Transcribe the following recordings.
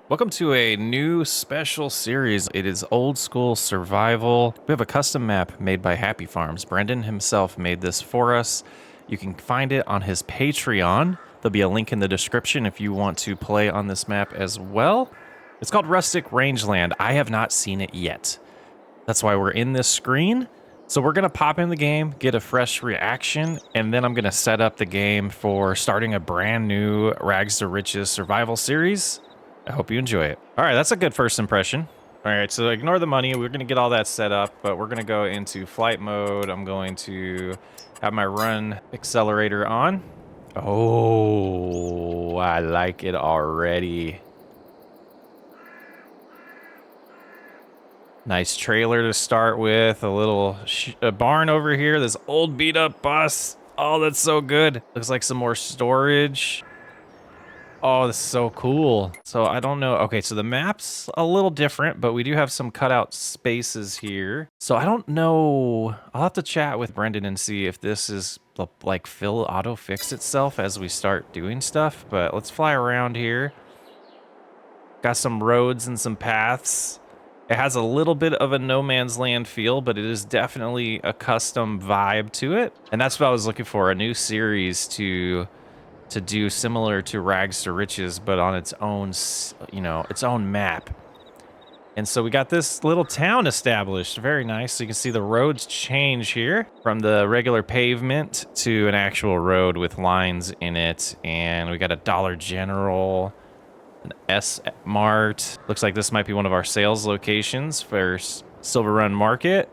Welcome to a new special series. It is old school survival. We have a custom map made by Happy Farms. Brendan himself made this for us. You can find it on his Patreon. There'll be a link in the description if you want to play on this map as well. It's called Rustic Rangeland. I have not seen it yet. That's why we're in this screen. So we're gonna pop in the game, get a fresh reaction, and then I'm gonna set up the game for starting a brand new Rags to Riches survival series. I hope you enjoy it. All right, that's a good first impression. All right, so ignore the money. We're gonna get all that set up, but we're gonna go into flight mode. I'm going to have my run accelerator on. Oh, I like it already. Nice trailer to start with. A little barn over here. This old beat up bus. Oh, that's so good. Looks like some more storage. Oh, this is so cool. So I don't know. Okay, so the map's a little different, but we do have some cutout spaces here. So I don't know. I'll have to chat with Brendan and see if this is like auto fix itself as we start doing stuff. But let's fly around here. Got some roads and some paths. It has a little bit of a no man's land feel, but it is definitely a custom vibe to it. And that's what I was looking for, a new series to do similar to Rags to Riches, but on its own, its own map. And so we got this little town established. Very nice. So you can see the roads change here from the regular pavement to an actual road with lines in it. And we got a Dollar General, an S Mart. Looks like this might be one of our sales locations for Silver Run Market.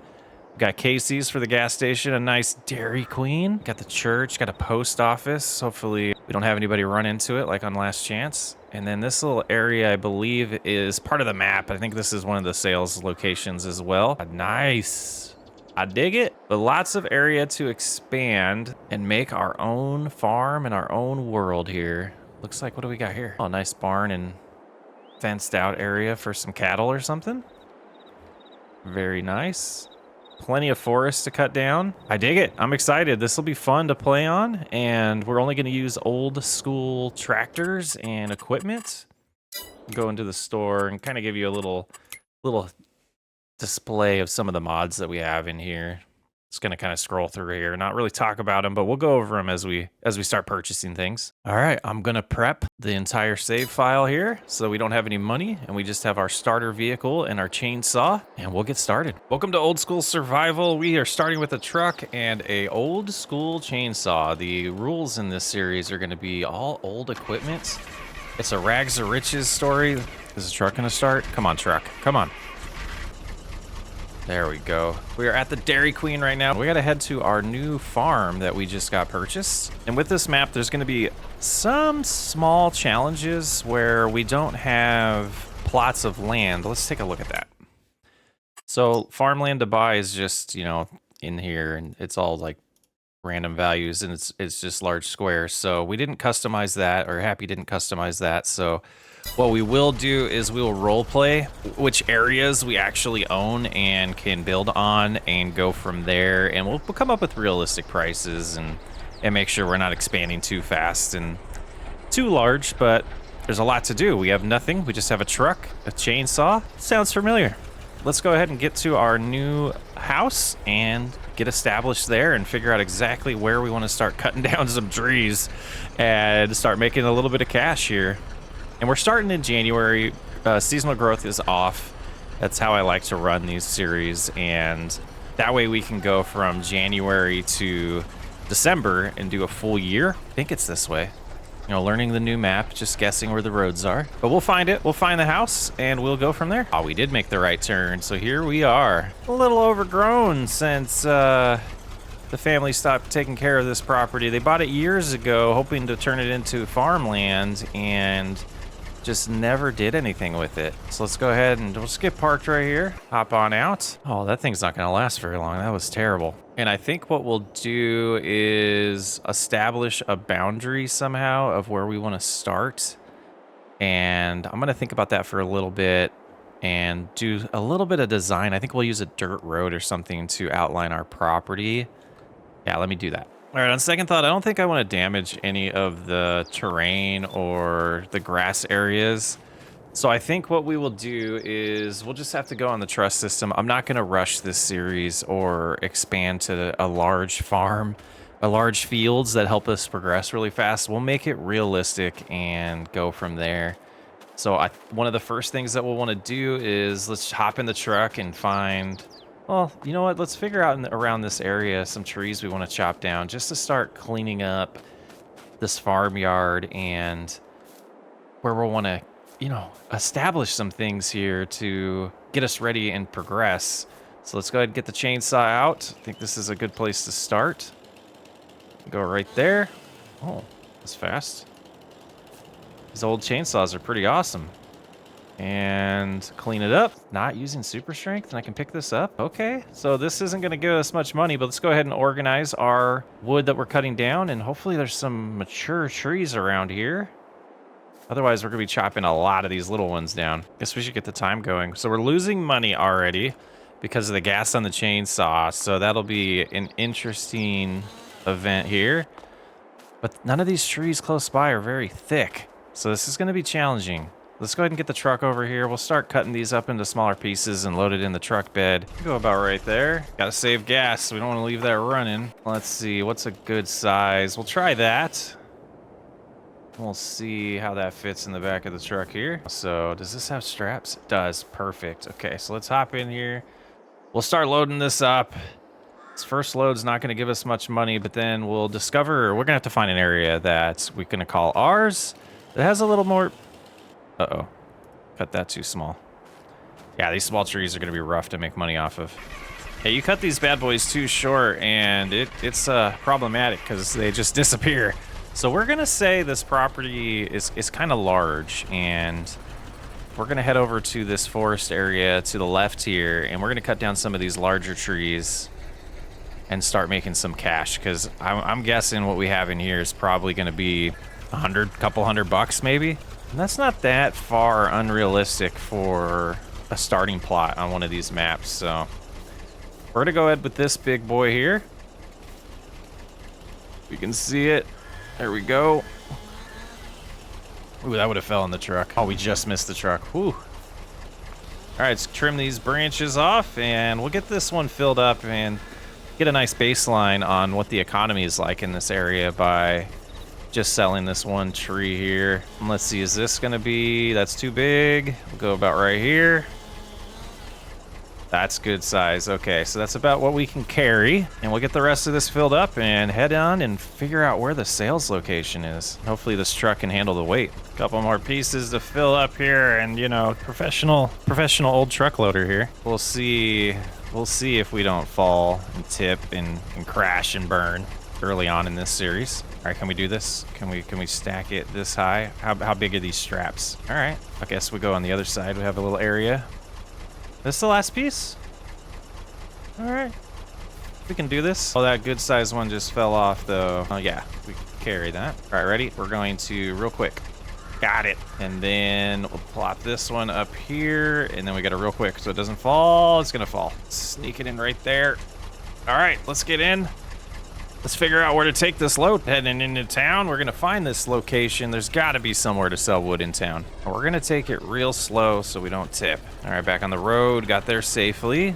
Got Casey's for the gas station, a nice Dairy Queen. Got the church, got a post office. Hopefully we don't have anybody run into it like on Last Chance. And then this little area, I believe, is part of the map. I think this is one of the sales locations as well. Nice. I dig it. But lots of area to expand and make our own farm and our own world here. Looks like, what do we got here? Oh, nice barn and fenced out area for some cattle or something. Very nice. Plenty of forest to cut down. I dig it. I'm excited. This will be fun to play on, and we're only going to use old school tractors and equipment. Go into the store and kind of give you a little display of some of the mods that we have in here. Just going to kind of scroll through here, not really talk about them, but we'll go over them as we start purchasing things. All right, I'm going to prep the entire save file here so we don't have any money and we just have our starter vehicle and our chainsaw, and we'll get started. Welcome to Old School Survival. We are starting with a truck and a old school chainsaw. The rules in this series are going to be all old equipment. It's a Rags to Riches story. Is the truck going to start? Come on, truck. Come on. There we go. We are at the Dairy Queen right now. We gotta head to our new farm that we just got purchased. And with this map, there's gonna be some small challenges where we don't have plots of land. Let's take a look at that. So farmland to buy is just, in here, and it's all like random values, and it's just large squares. So we didn't customize that, or Happy didn't customize that. So what we will do is we will role play which areas we actually own and can build on and go from there. And we'll come up with realistic prices and make sure we're not expanding too fast and too large, but there's a lot to do. We have nothing. We just have a truck, a chainsaw. Sounds familiar. Let's go ahead and get to our new house and get established there and figure out exactly where we want to start cutting down some trees and start making a little bit of cash here. And we're starting in January. Seasonal growth is off. That's how I like to run these series. And that way we can go from January to December and do a full year. I think it's this way. Learning the new map, just guessing where the roads are. But we'll find it. We'll find the house and we'll go from there. Oh, we did make the right turn. So here we are. A little overgrown since the family stopped taking care of this property. They bought it years ago, hoping to turn it into farmland, and just never did anything with it. So let's go ahead and we'll just get parked right here. Hop on out. Oh, that thing's not gonna last very long. That was terrible. And I think what we'll do is establish a boundary somehow of where we want to start. And I'm gonna think about that for a little bit and do a little bit of design. I think we'll use a dirt road or something to outline our property. Yeah, let me do that. All right, on second thought, I don't think I want to damage any of the terrain or the grass areas. So I think what we will do is we'll just have to go on the trust system. I'm not going to rush this series or expand to a large farm, a large fields that help us progress really fast. We'll make it realistic and go from there. So one of the first things that we'll want to do is let's hop in the truck and find, well, you know what? Let's figure out around this area some trees we want to chop down just to start cleaning up this farmyard and where we'll want to, establish some things here to get us ready and progress. So let's go ahead and get the chainsaw out. I think this is a good place to start. Go right there. Oh, that's fast. These old chainsaws are pretty awesome. And clean it up. Not using super strength, and I can pick this up. Okay, so this isn't going to give us much money, but let's go ahead and organize our wood that we're cutting down, and hopefully there's some mature trees around here. Otherwise, we're going to be chopping a lot of these little ones down. Guess we should get the time going. So we're losing money already because of the gas on the chainsaw. So that'll be an interesting event here. But none of these trees close by are very thick. So this is going to be challenging. Let's go ahead and get the truck over here. We'll start cutting these up into smaller pieces and load it in the truck bed. Go about right there. Got to save gas. We don't want to leave that running. Let's see. What's a good size? We'll try that. We'll see how that fits in the back of the truck here. So does this have straps? It does. Perfect. Okay, so let's hop in here. We'll start loading this up. This first load's not going to give us much money, but then we'll discover we're going to have to find an area that we're going to call ours. It has a little more... Uh-oh. Cut that too small. Yeah, these small trees are going to be rough to make money off of. Hey, you cut these bad boys too short, and it's problematic because they just disappear. So we're going to say this property is kind of large, and we're going to head over to this forest area to the left here, and we're going to cut down some of these larger trees and start making some cash, because I'm guessing what we have in here is probably going to be couple hundred bucks maybe. And that's not that far unrealistic for a starting plot on one of these maps. So we're going to go ahead with this big boy here. We can see it. There we go. Ooh, that would have fell in the truck. Oh, we just missed the truck. Whew. All right, let's trim these branches off, and we'll get this one filled up and get a nice baseline on what the economy is like in this area by just selling this one tree here. And let's see, is this gonna be, that's too big. We'll go about right here. That's good size. Okay, so that's about what we can carry. And we'll get the rest of this filled up and head on and figure out where the sales location is. Hopefully this truck can handle the weight. Couple more pieces to fill up here, and professional old truck loader here. We'll see if we don't fall and tip and crash and burn early on in this series. All right, can we do this? Can we stack it this high? How big are these straps? All right, I guess we go on the other side. We have a little area. This the last piece? All right, we can do this. Oh, that good size one just fell off though. Oh yeah, we can carry that. All right, ready? We're going to real quick. Got it. And then we'll plop this one up here, and then we got it real quick so it doesn't fall. It's gonna fall. Sneak it in right there. All right, let's get in. Let's figure out where to take this load. Heading into town, we're gonna find this location. There's gotta be somewhere to sell wood in town. We're gonna take it real slow so we don't tip. All right, back on the road, got there safely.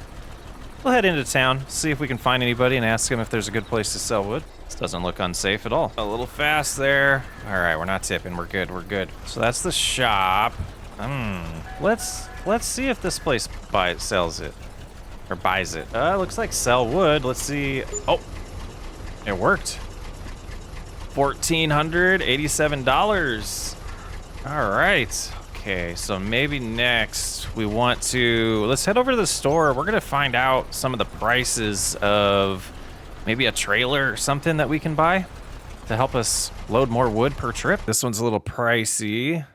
We'll head into town, see if we can find anybody and ask them if there's a good place to sell wood. This doesn't look unsafe at all. A little fast there. All right, we're not tipping, we're good, we're good. So that's the shop. Let's see if this place sells it, or buys it. Looks like sell wood. Let's see. Oh. It worked. $1,487. All right. Okay, so maybe next we want to... Let's head over to the store. We're going to find out some of the prices of maybe a trailer or something that we can buy to help us load more wood per trip. This one's a little pricey.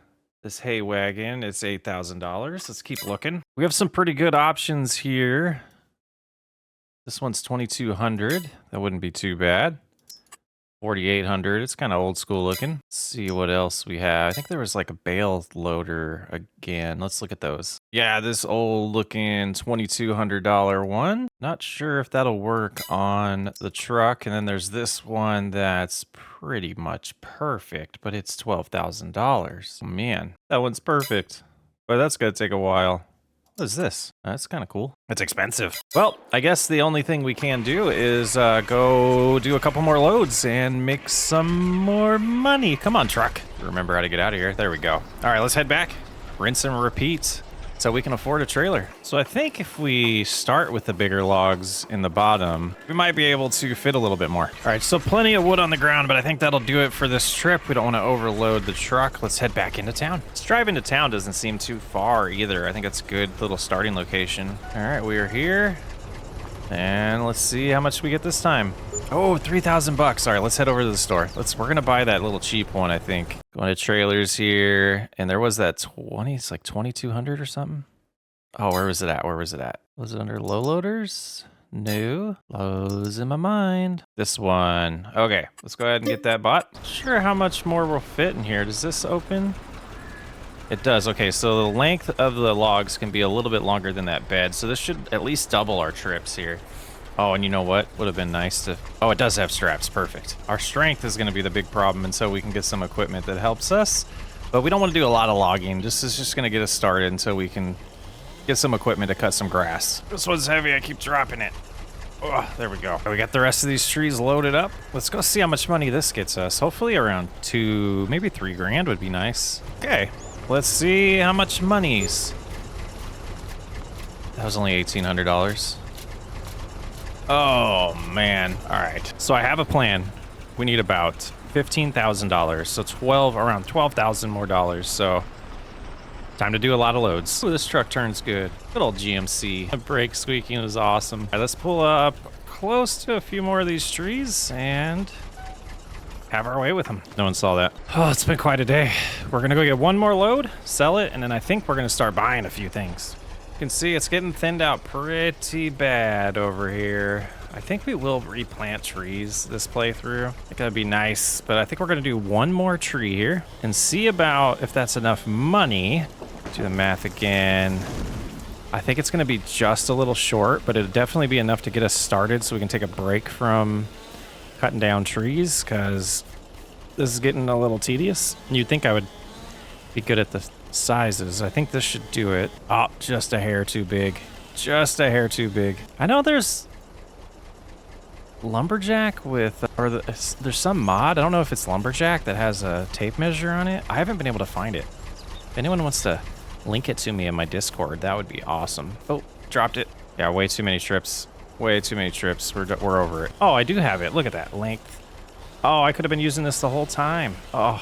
This hay wagon, it's $8,000. Let's keep looking. We have some pretty good options here. This one's $2,200. That wouldn't be too bad. $4,800. It's kind of old school looking. Let's see what else we have. I think there was like a bale loader again. Let's look at those. Yeah, this old looking $2,200 one. Not sure if that'll work on the truck. And then there's this one that's pretty much perfect, but it's $12,000. Man, that one's perfect. But that's gonna take a while. What is this? That's kind of cool. It's expensive. Well, I guess the only thing we can do is go do a couple more loads and make some more money. Come on, truck. Remember how to get out of here. There we go. All right, let's head back. Rinse and repeat so we can afford a trailer. So I think if we start with the bigger logs in the bottom, we might be able to fit a little bit more. All right, so plenty of wood on the ground, but I think that'll do it for this trip. We don't want to overload the truck. Let's head back into town. This drive into town doesn't seem too far either. I think it's a good little starting location. All right, we are here. And let's see how much we get this time. Oh, 3,000 bucks. All right, let's head over to the store. We're gonna buy that little cheap one, I think. Going to trailers here, and there was that 20, it's like 2,200 or something. Oh, where was it at? Where was it at? Was it under low loaders? No, lows in my mind. This one. Okay, let's go ahead and get that bought. Not sure how much more will fit in here. Does this open? It does. Okay, so the length of the logs can be a little bit longer than that bed, so this should at least double our trips here. Oh, and you know what? Would have been nice to... Oh, it does have straps. Perfect. Our strength is going to be the big problem, and so we can get some equipment that helps us. But we don't want to do a lot of logging. This is just going to get us started until we can get some equipment to cut some grass. This one's heavy. I keep dropping it. Oh, there we go. We got the rest of these trees loaded up. Let's go see how much money this gets us. Hopefully around 2, maybe 3 grand would be nice. Okay, let's see how much money's. That was only $1,800. Oh, man. All right. So I have a plan. We need about $15,000. So around 12,000 more dollars. So time to do a lot of loads. Ooh, this truck turns good. Good old GMC. The brake squeaking is awesome. All right, let's pull up close to a few more of these trees and have our way with them. No one saw that. Oh, it's been quite a day. We're going to go get one more load, sell it, and then I think we're going to start buying a few things. You can see it's getting thinned out pretty bad over here. I think we will replant trees this playthrough. I think that'd be nice, but I think we're gonna do one more tree here and see about if that's enough money. Do the math again. I think it's gonna be just a little short, but it'll definitely be enough to get us started so we can take a break from cutting down trees, because this is getting a little tedious. You'd think I would be good at the sizes. I think this should do it. Oh, just a hair too big. Just a hair too big. I know there's lumberjack with, there's some mod, I don't know if it's lumberjack, that has a tape measure on it. I haven't been able to find it. If anyone wants to link it to me in my Discord, that would be awesome. Oh, dropped it. Yeah, way too many trips. Way too many trips. We're over it. Oh, I do have it. Look at that length. Oh, I could have been using this the whole time. Oh,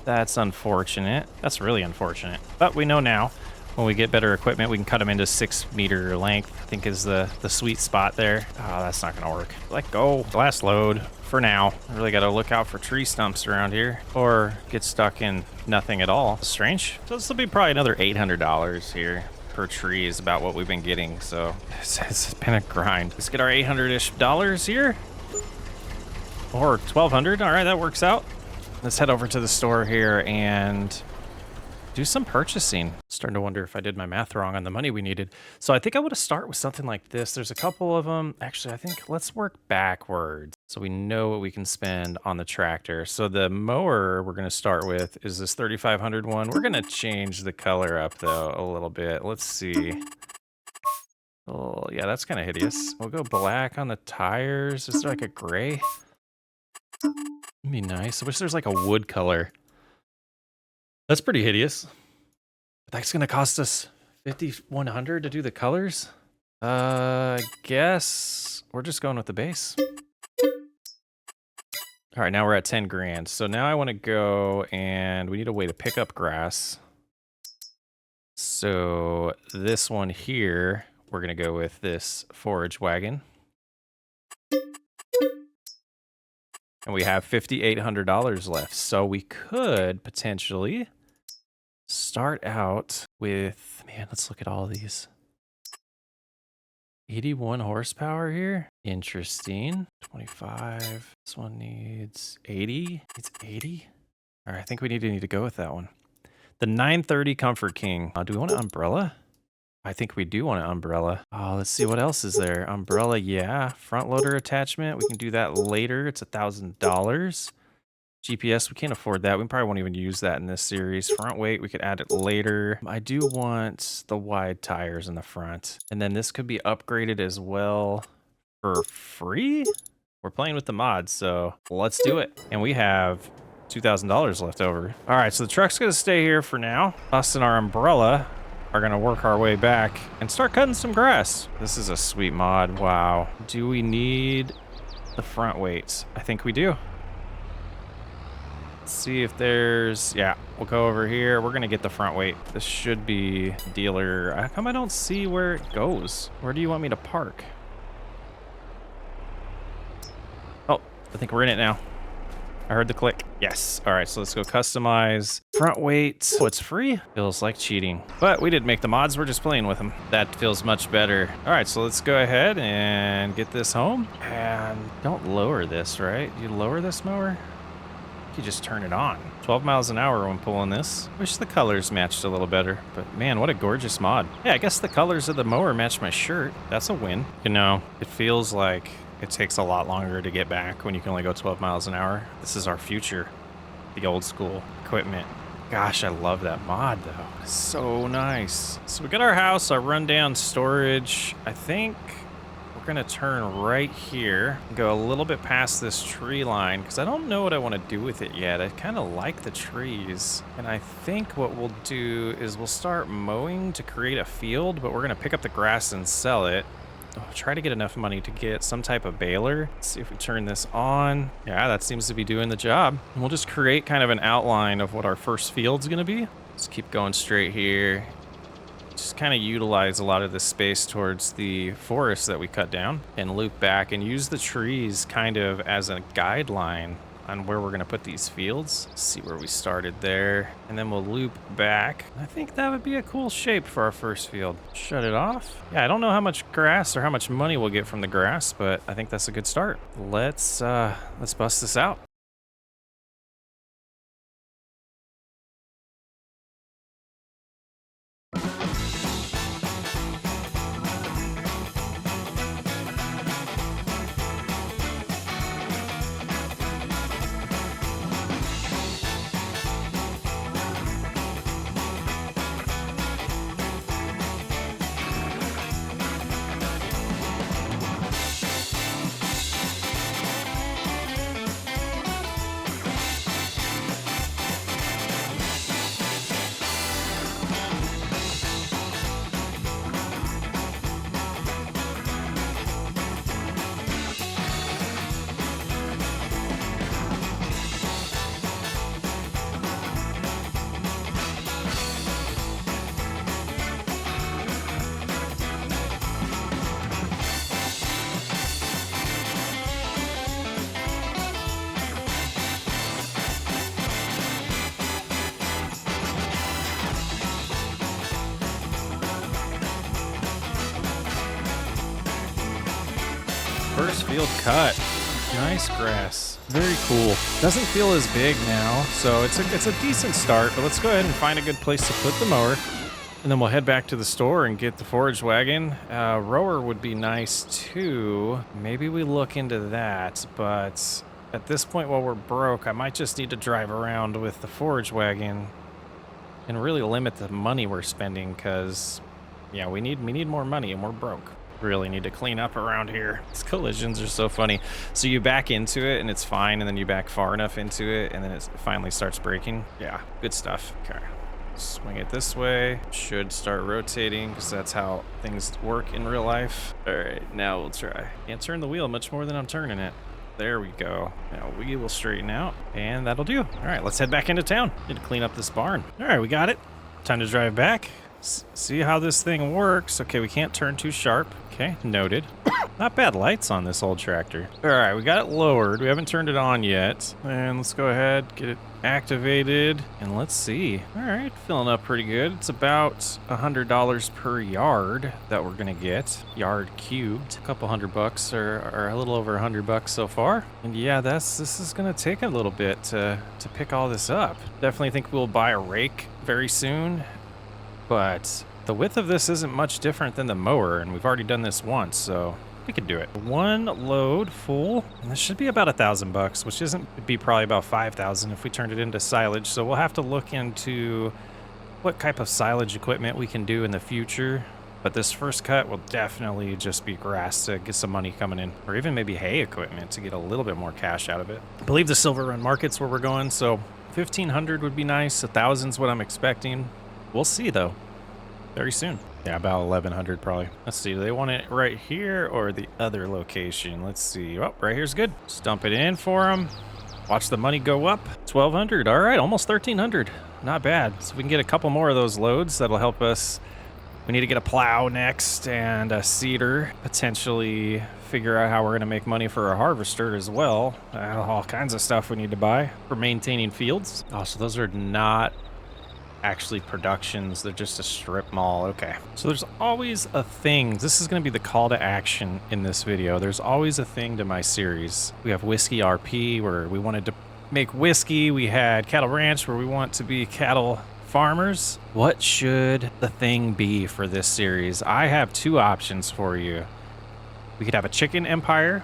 that's unfortunate. That's really unfortunate. But we know now, when we get better equipment, we can cut them into 6-meter length, I think is the sweet spot there. Oh, that's not gonna work. Let go. Last load for now. I really gotta look out for tree stumps around here or get stuck in nothing at all. Strange. So this will be probably another $800 here per tree is about what we've been getting. So it's been a grind. Let's get our $800-ish here. Or 1,200. All right, that works out. Let's head over to the store here and do some purchasing. Starting to wonder if I did my math wrong on the money we needed. So I think I want to start with something like this. There's a couple of them. Actually, I think let's work backwards so we know what we can spend on the tractor. So the mower we're going to start with is this 3,500 one. We're going to change the color up though a little bit. Let's see. Oh, yeah, that's kind of hideous. We'll go black on the tires. Is there like a gray? That'd be nice. I wish there's like a wood color. That's pretty hideous. But that's gonna cost us $5,100 to do the colors. I guess we're just going with the base. All right, now we're at 10 grand. So now I want to go and we need a way to pick up grass. So this one here, we're gonna go with this forage wagon. And we have $5,800 left. So we could potentially start out with, man, let's look at all these. 81 horsepower here. Interesting. 25. This one needs 80. It's 80. All right, I think we need to go with that one. The 930 Comfort King. Do we want an umbrella? I think we do want an umbrella. Oh, let's see what else is there. Umbrella, yeah. Front loader attachment. We can do that later. It's $1,000. GPS, we can't afford that. We probably won't even use that in this series. Front weight, we could add it later. I do want the wide tires in the front. And then this could be upgraded as well for free? We're playing with the mods, so let's do it. And we have $2,000 left over. All right, so the truck's gonna stay here for now. Us and our umbrella are gonna work our way back and start cutting some grass. This is a sweet mod, wow. Do we need the front weights? I think we do. Let's see if there's, yeah, we'll go over here. We're gonna get the front weight. This should be dealer. How come I don't see where it goes? Where do you want me to park? Oh, I think we're in it now. I heard the click. Yes. All right, so let's go customize front weight. Oh, it's free? Feels like cheating. But we didn't make the mods. We're just playing with them. That feels much better. All right, so let's go ahead and get this home. And don't lower this, right? You lower this mower? You just turn it on. 12 miles an hour when pulling this. Wish the colors matched a little better, but man, what a gorgeous mod. Yeah, I guess the colors of the mower match my shirt. That's a win. You know, it feels like it takes a lot longer to get back when you can only go 12 miles an hour. This is our future, the old school equipment. Gosh, I love that mod though. So nice. So we got our house, our rundown storage. I think we're gonna turn right here, go a little bit past this tree line, because I don't know what I want to do with it yet. I kind of like the trees. And I think what we'll do is we'll start mowing to create a field, but we're gonna pick up the grass and sell it. I'll try to get enough money to get some type of baler. Let's see if we turn this on. Yeah, that seems to be doing the job. And we'll just create kind of an outline of what our first field's gonna be. Let's keep going straight here. Just kind of utilize a lot of the space towards the forest that we cut down and loop back and use the trees kind of as a guideline on where we're going to put these fields. See where we started there, and then we'll loop back. I think that would be a cool shape for our first field. Shut it off. Yeah, I don't know how much grass or how much money we'll get from the grass, but I think that's a good start. Let's bust this out. First field cut. Nice grass. Very cool. Doesn't feel as big now, so it's a decent start, but let's go ahead and find a good place to put the mower. And then we'll head back to the store and get the forage wagon. Rower would be nice too. Maybe we look into that, but at this point while we're broke, I might just need to drive around with the forage wagon and really limit the money we're spending, because yeah, we need more money and we're broke. Really need to clean up around here. These collisions are so funny. So you back into it and it's fine, and then you back far enough into it and then it finally starts braking. Yeah, good stuff. Okay, swing it this way. Should start rotating because that's how things work in real life. All right, now we'll try. Can't turn the wheel much more than I'm turning it. There we go. Now we will straighten out, and that'll do. All right, let's head back into town. Need to clean up this barn. All right, we got it. Time to drive back. See how this thing works. Okay, we can't turn too sharp. Okay, noted. Not bad lights on this old tractor. All right, we got it lowered. We haven't turned it on yet. And let's go ahead, get it activated, and let's see. All right, filling up pretty good. It's about $100 per yard that we're gonna get. Yard cubed. A couple $100 or a little over $100 so far. And yeah, this is gonna take a little bit to pick all this up. Definitely think we'll buy a rake very soon, but the width of this isn't much different than the mower, and we've already done this once, so We could do it. One load full, and this should be about $1,000, which isn't, it'd be probably about 5,000 if we turned it into silage. So we'll have to look into what type of silage equipment we can do in the future. But this first cut will definitely just be grass to get some money coming in, or even maybe hay equipment to get a little bit more cash out of it. I believe the Silver Run Market's where we're going, so 1,500 would be nice. 1,000's what I'm expecting. We'll see though, very soon. Yeah, about 1,100 probably. Let's see, do they want it right here or the other location? Let's see. Oh, right here's good. Just dump it in for them. Watch the money go up. 1,200. All right, almost 1,300. Not bad. So we can get a couple more of those loads. That'll help us. We need to get a plow next and a seeder. Potentially figure out how we're going to make money for a harvester as well. All kinds of stuff we need to buy for maintaining fields. Oh, so those are not actually productions, they're just a strip mall. Okay, so there's always a thing. This is going to be the call to action in this video. There's always a thing to my series. We have Whiskey RP where we wanted to make whiskey. We had Cattle Ranch where we want to be cattle farmers. What should the thing be for this series? I have two options for you. We could have a chicken empire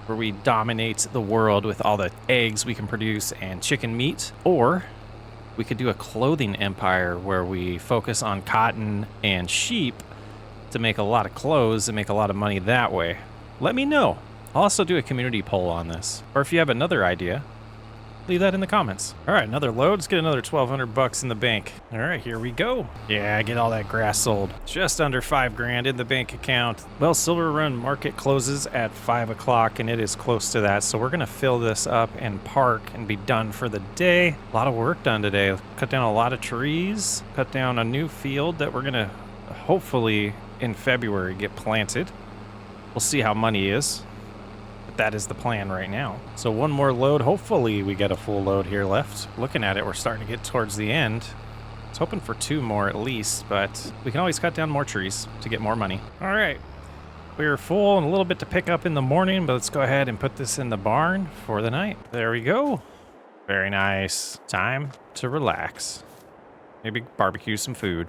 where we dominate the world with all the eggs we can produce and chicken meat, or we could do a clothing empire where we focus on cotton and sheep to make a lot of clothes and make a lot of money that way. Let me know. I'll also do a community poll on this. Or if you have another idea, leave that in the comments. All right, another load. Let's get another 1,200 bucks in the bank. All right, here we go. Yeah, get all that grass sold. Just under 5 grand in the bank account. Well, Silver Run Market closes at 5 o'clock and it is close to that. So we're gonna fill this up and park and be done for the day. A lot of work done today. Cut down a lot of trees, cut down a new field that we're gonna hopefully in February get planted. We'll see how money is. That is the plan right now. So one more load. Hopefully we get a full load here left. Looking at it, we're starting to get towards the end. I was hoping for 2 more at least, but we can always cut down more trees to get more money. All right, we're full and a little bit to pick up in the morning, but let's go ahead and put this in the barn for the night. There we go. Very nice. Time to relax. Maybe barbecue some food.